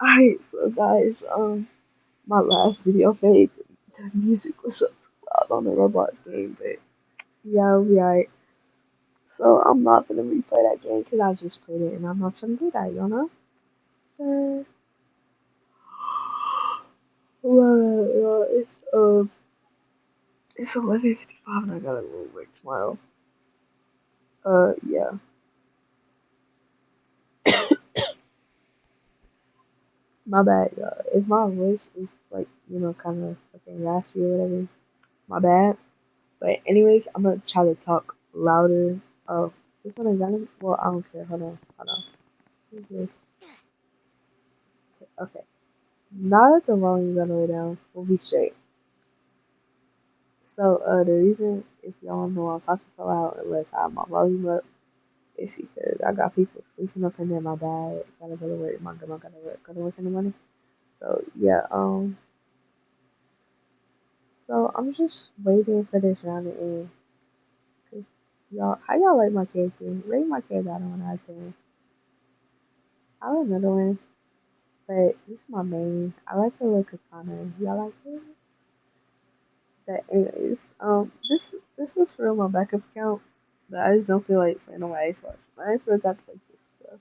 Alright, so guys, my last video played, the music was so too loud on the Roblox game, but yeah, it'll be alright. So I'm not gonna replay that game because I just played it and I'm not gonna do that, you know? So, well, it's 11:55 and I gotta go to work tomorrow. Yeah. My bad, y'all. If my voice is like, kind of fucking raspy or whatever, my bad. But anyways, I'm gonna try to talk louder. Oh, this one is on. Well, I don't care. Hold on. Who's this? Okay. Now that the volume's all the way down, we'll be straight. So, the reason, if y'all know I'm talking so loud, unless I have my volume up, is because I got people sleeping up in there. My dad gotta go to work. My grandma gotta go to work in the morning. So yeah. So I'm just waiting for this round to end. Cause y'all, how y'all like my character? Rate my character out of 1 out of 10. I like another one. But this is my main. I like the little katana. Y'all like it? But anyways, this was for my backup account. But I just don't feel like playing on my Xbox. I forgot to like this stuff.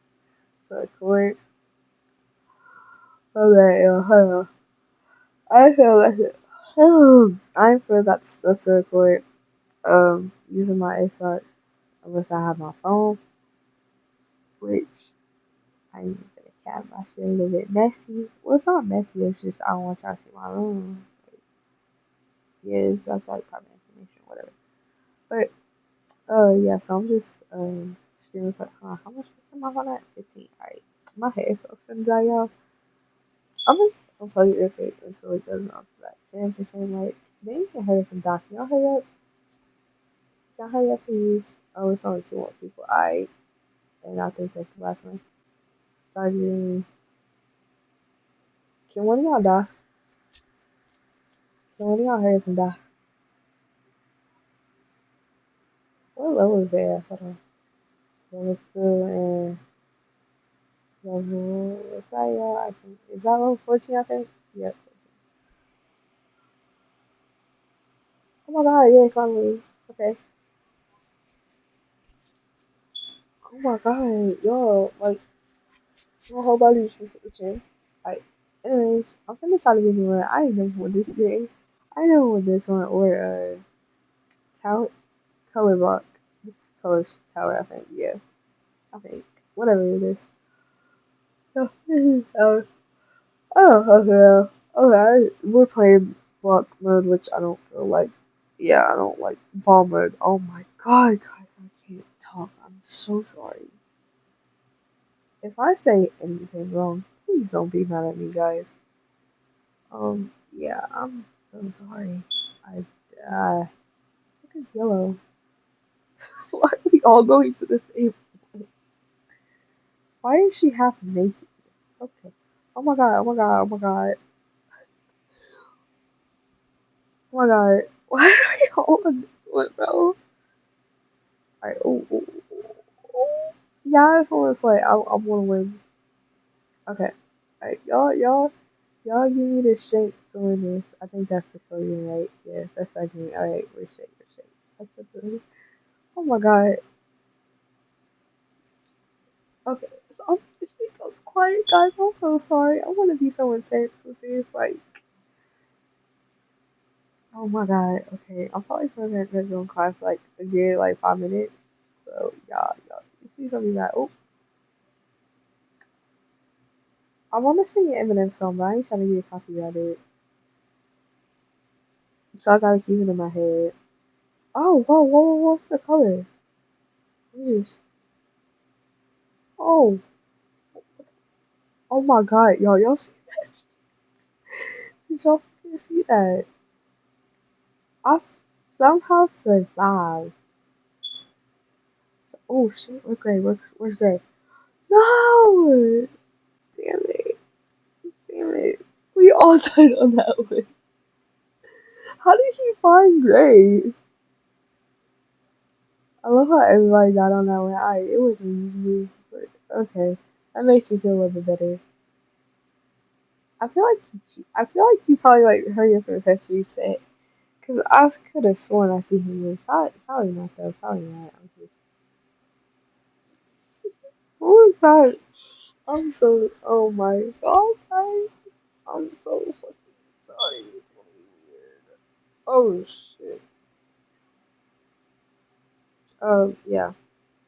So record. Okay, hold on. I feel like it. I forgot stuff to record. Using my Xbox unless I have my phone, which I need to cap my shit a little bit messy. Well, it's not messy. It's just I don't want y'all to see my room. Yeah, that's like private information, whatever. But yeah, so I'm just screaming like, how much percent my phone at? 15. Alright, my headphones gonna die, y'all. I'm just unplug it real quick until it goes off to that 10%. Like, then you can hurry up and dock. Y'all hurry up. Y'all hurry up, please. Oh, it's only 2 more people. Alright, and I think that's the last one. Starting. Can one of y'all die? Can one of y'all hurry up and die? What level is there? Hold on. Level 2 and level. What's that, y'all? I think. Is that level 14, I think? Yep. Oh my god, yeah, finally. Okay. Oh my god, yo, like, my whole body is just itching. Like, anyways, I'm finna try to get one. I ain't never won this game. I never won this one or, tower, color block. This color tower, I think, yeah. I think. Whatever it is. Oh, oh, okay. Okay, we're playing block mode, which I don't feel like. Yeah, I don't like ball mode. Oh my god, guys, I can't talk. I'm so sorry. If I say anything wrong, please don't be mad at me, guys. Yeah, I'm so sorry. I, look at yellow. Why are we all going to the same place? Why is she half naked? Okay. Oh my god, oh my god, oh my god. Oh my god. Why are we all on this one, bro? Alright, oh. Yeah, I just want to say, I want to win. Okay. Alright, y'all give me the strength to win this. I think that's the coding, right? Yeah, that's the game. Alright, we're straight, we're straight. That's the coding. Oh my god. Okay, so this thing goes quiet, guys. I'm so sorry. I want to be so intense with this. Like, oh my god. Okay, I'm probably gonna go in class like a good like 5 minutes. So y'all, please don't be mad. Oh, I want to sing an Eminem song, but I ain't trying to get copyrighted. So I gotta keep it in my head. Oh, whoa, what's the color? Just, oh, oh my god, y'all see that? Did y'all see that? I somehow survived. So, oh shit, where's Gray? Where's Gray? No! Damn it. Damn it. We all died on that one. How did he find Gray? I love how everybody died on that one. It wasn't me. But okay. That makes me feel a little bit better. I feel like you probably like heard your professor say it. Cause I could have sworn I see him here. Probably not though. Probably not. What was that? I'm so. Oh my god, guys. I'm so fucking sorry. It's gonna be weird. Oh shit. Yeah.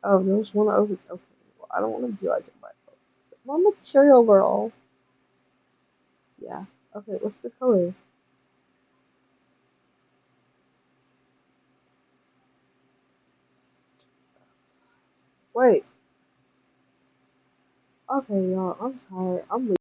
There was one over. Okay. Well, I don't want to be like in my post. My material overall. Yeah. Okay. What's the color? Wait. Okay, y'all. I'm tired. I'm